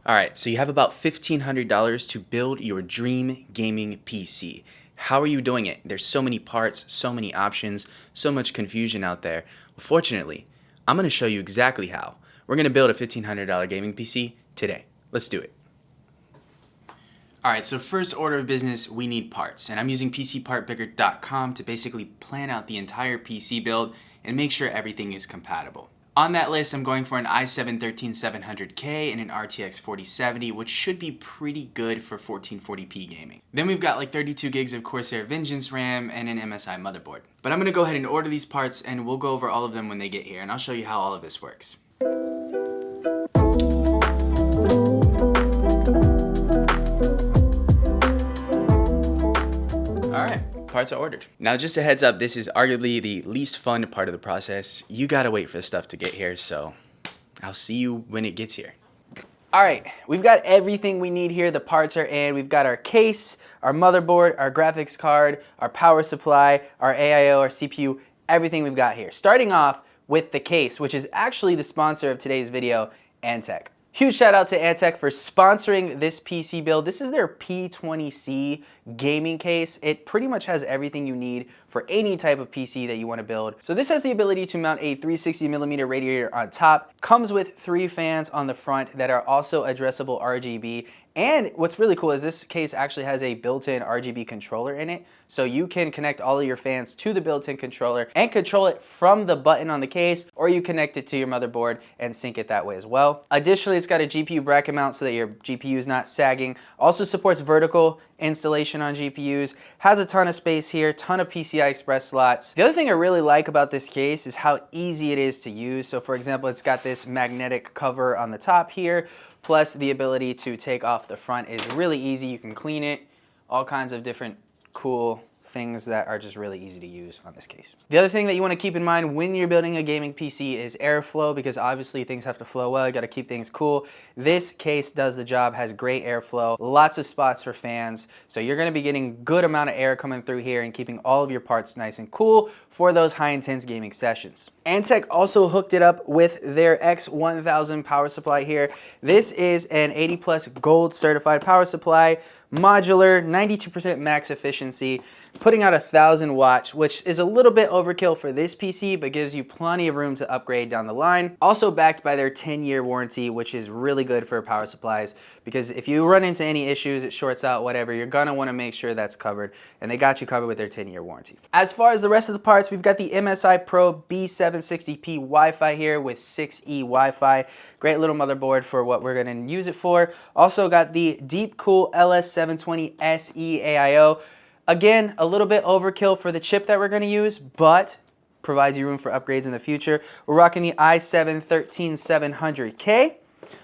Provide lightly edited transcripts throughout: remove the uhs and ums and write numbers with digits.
Alright, so you have about $1,500 to build your dream gaming PC. How are you doing it? There's so many parts, so many options, so much confusion out there. Well, fortunately, I'm going to show you exactly how. We're going to build a $1,500 gaming PC today. Let's do it. Alright, so first order of business, we need parts. And I'm using PCPartPicker.com to basically plan out the entire PC build and make sure everything is compatible. On that list, I'm going for an i7-13700K and an RTX 4070, which should be pretty good for 1440p gaming. Then we've got like 32 gigs of Corsair Vengeance RAM and an MSI motherboard. But I'm going to go ahead and order these parts and we'll go over all of them when they get here, and I'll show you how all of this works. Alright. Parts are ordered. Now just a heads up, this is arguably the least fun part of the process. You gotta wait for the stuff to get here, so I'll see you when it gets here. Alright, we've got everything we need here. The parts are in. We've got our case, our motherboard, our graphics card, our power supply, our AIO, our CPU, everything we've got here. Starting off with the case, which is actually the sponsor of today's video, Antec. Huge shout out to Antec for sponsoring this PC build. This is their P20C gaming case. It pretty much has everything you need for any type of PC that you want to build. So this has the ability to mount a 360mm radiator on top, comes with 3 fans on the front that are also addressable RGB. And what's really cool is this case actually has a built-in RGB controller in it. So you can connect all of your fans to the built-in controller and control it from the button on the case, or you connect it to your motherboard and sync it that way as well. Additionally, it's got a GPU bracket mount so that your GPU is not sagging. Also supports vertical installation on GPUs. Has a ton of space here, ton of PCI Express slots. The other thing I really like about this case is how easy it is to use. So for example, it's got this magnetic cover on the top here, plus the ability to take off the front is really easy. You can clean it, all kinds of different cool things that are just really easy to use on this case. The other thing that you want to keep in mind when you're building a gaming PC is airflow, because obviously things have to flow well. You got to keep things cool. This case does the job, has great airflow, lots of spots for fans. So you're going to be getting good amount of air coming through here and keeping all of your parts nice and cool for those high intense gaming sessions. Antec also hooked it up with their X1000 power supply here. This is an 80+ gold certified power supply, modular, 92% max efficiency, putting out 1,000 watts, which is a little bit overkill for this PC, but gives you plenty of room to upgrade down the line. Also backed by their 10-year warranty, which is really good for power supplies, because if you run into any issues, it shorts out, whatever, you're gonna wanna make sure that's covered, and they got you covered with their 10-year warranty. As far as the rest of the parts, we've got the MSI Pro B760p Wi-Fi here with 6E Wi-Fi. Great little motherboard for what we're gonna use it for. Also got the Deepcool LS720 SE AIO. Again, a little bit overkill for the chip that we're going to use, but provides you room for upgrades in the future. We're rocking the i7-13700K,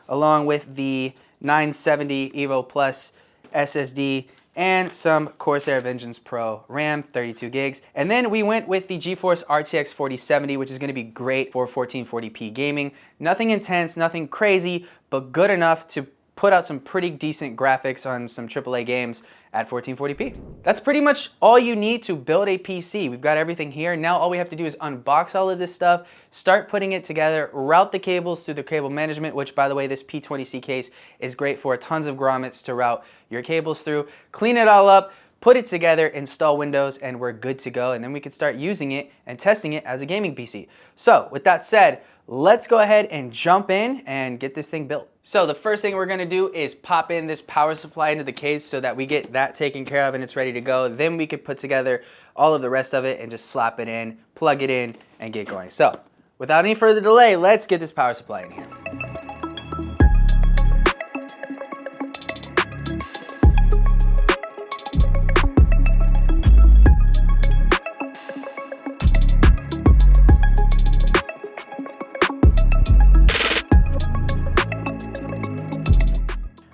along with the 970 Evo Plus SSD, and some Corsair Vengeance Pro RAM, 32 gigs. And then we went with the GeForce RTX 4070, which is going to be great for 1440p gaming. Nothing intense, nothing crazy, but good enough to put out some pretty decent graphics on some AAA games at 1440p. That's pretty much all you need to build a PC. We've got everything here. Now all we have to do is unbox all of this stuff, start putting it together, route the cables through the cable management, which by the way, this P20C case is great for tons of grommets to route your cables through, clean it all up, put it together, install Windows, and we're good to go. And then we can start using it and testing it as a gaming PC. So with that said, let's go ahead and jump in and get this thing built. So the first thing we're gonna do is pop in this power supply into the case so that we get that taken care of and it's ready to go. Then we could put together all of the rest of it and just slap it in, plug it in, and get going. So without any further delay, let's get this power supply in here.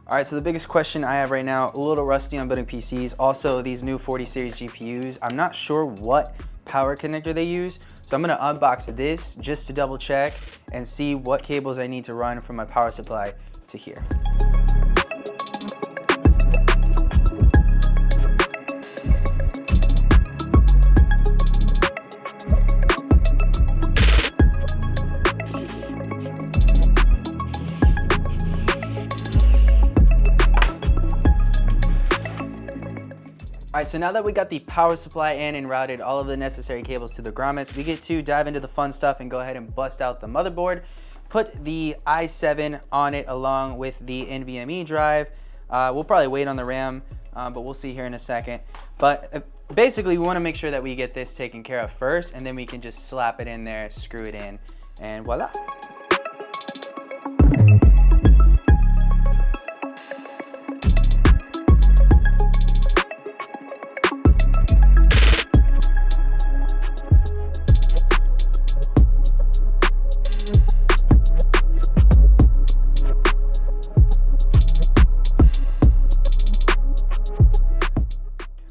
All right, so the biggest question I have right now, a little rusty on building PCs. Also, these new 40 series GPUs, I'm not sure what power connector they use. So I'm gonna unbox this just to double check and see what cables I need to run from my power supply to here. All right, so now that we got the power supply in and routed all of the necessary cables to the grommets, we get to dive into the fun stuff and go ahead and bust out the motherboard, put the i7 on it along with the NVMe drive. We'll probably wait on the RAM, but we'll see here in a second. But basically, we want to make sure that we get this taken care of first, and then we can just slap it in there, screw it in, and voila.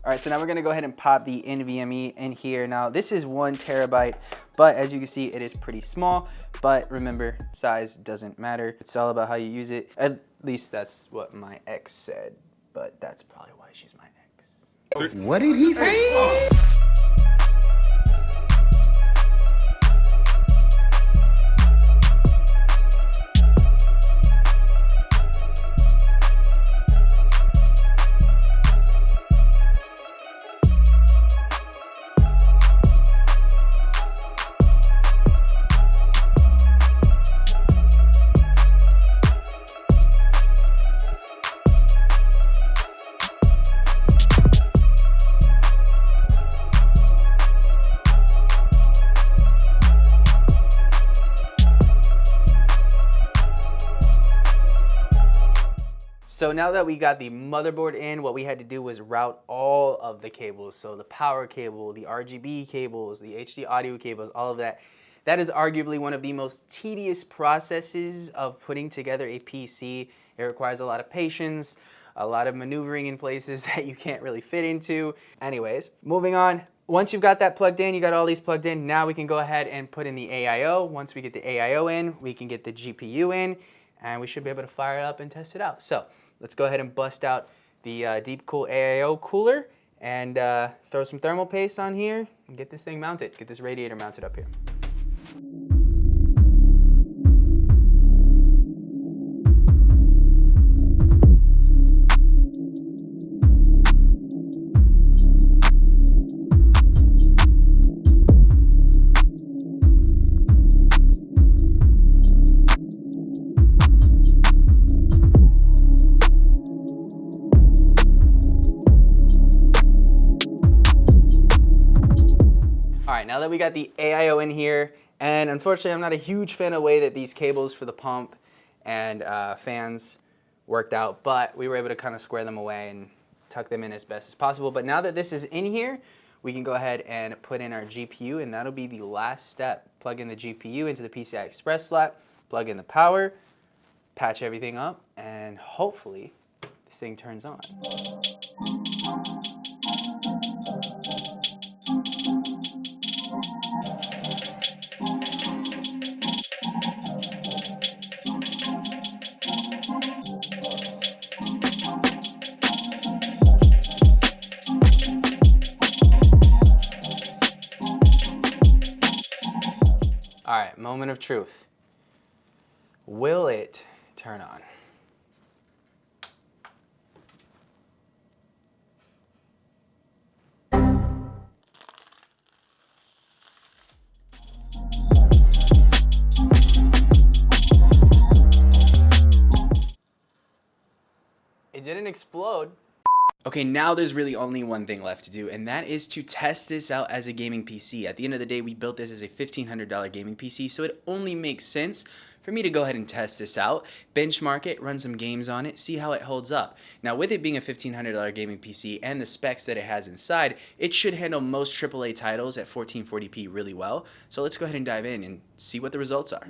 All right, so now we're gonna go ahead and pop the NVMe in here. Now this is 1 terabyte, but as you can see, it is pretty small, but remember, size doesn't matter. It's all about how you use it. At least that's what my ex said, but that's probably why she's my ex. What did he say? So now that we got the motherboard in, what we had to do was route all of the cables. So the power cable, the RGB cables, the HD audio cables, all of that. That is arguably one of the most tedious processes of putting together a PC. It requires a lot of patience, a lot of maneuvering in places that you can't really fit into. Anyways, moving on. Once you've got that plugged in, you got all these plugged in, now we can go ahead and put in the AIO. Once we get the AIO in, we can get the GPU in, and we should be able to fire it up and test it out. So let's go ahead and bust out the Deep Cool AIO cooler and throw some thermal paste on here and get this thing mounted, get this radiator mounted up here. All right, now that we got the AIO in here, and unfortunately I'm not a huge fan of the way that these cables for the pump and fans worked out, but we were able to kind of square them away and tuck them in as best as possible. But now that this is in here, we can go ahead and put in our GPU, and that'll be the last step. Plug in the GPU into the PCI Express slot, plug in the power, patch everything up, and hopefully this thing turns on. All right, moment of truth. Will it turn on? It didn't explode. Okay, now there's really only one thing left to do, and that is to test this out as a gaming PC. At the end of the day, we built this as a $1,500 gaming PC, so it only makes sense for me to go ahead and test this out, benchmark it, run some games on it, see how it holds up. Now, with it being a $1,500 gaming PC and the specs that it has inside, it should handle most AAA titles at 1440p really well. So let's go ahead and dive in and see what the results are.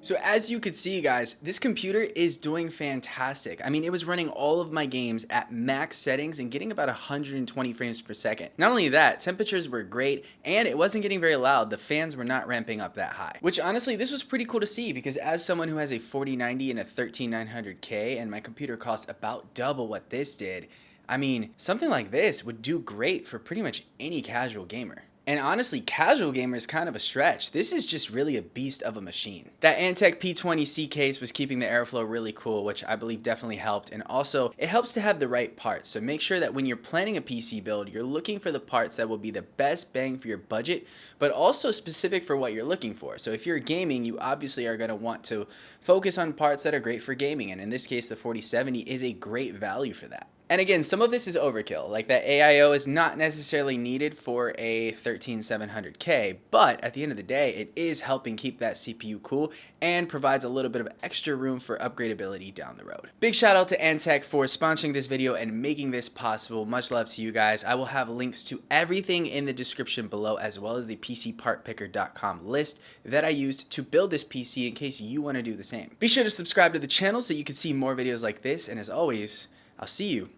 So as you could see, guys, this computer is doing fantastic. I mean, it was running all of my games at max settings and getting about 120 frames per second. Not only that, temperatures were great and it wasn't getting very loud. The fans were not ramping up that high, which honestly, this was pretty cool to see because as someone who has a 4090 and a 13900K and my computer costs about double what this did, I mean, something like this would do great for pretty much any casual gamer. And honestly, casual gamer is kind of a stretch. This is just really a beast of a machine. That Antec P20C case was keeping the airflow really cool, which I believe definitely helped. And also, it helps to have the right parts. So make sure that when you're planning a PC build, you're looking for the parts that will be the best bang for your budget, but also specific for what you're looking for. So if you're gaming, you obviously are going to want to focus on parts that are great for gaming. And in this case, the 4070 is a great value for that. And again, some of this is overkill, like that AIO is not necessarily needed for a 13700K, but at the end of the day, it is helping keep that CPU cool and provides a little bit of extra room for upgradability down the road. Big shout out to Antec for sponsoring this video and making this possible. Much love to you guys. I will have links to everything in the description below, as well as the PCPartPicker.com list that I used to build this PC in case you want to do the same. Be sure to subscribe to the channel so you can see more videos like this, and as always, I'll see you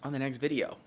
on the next video.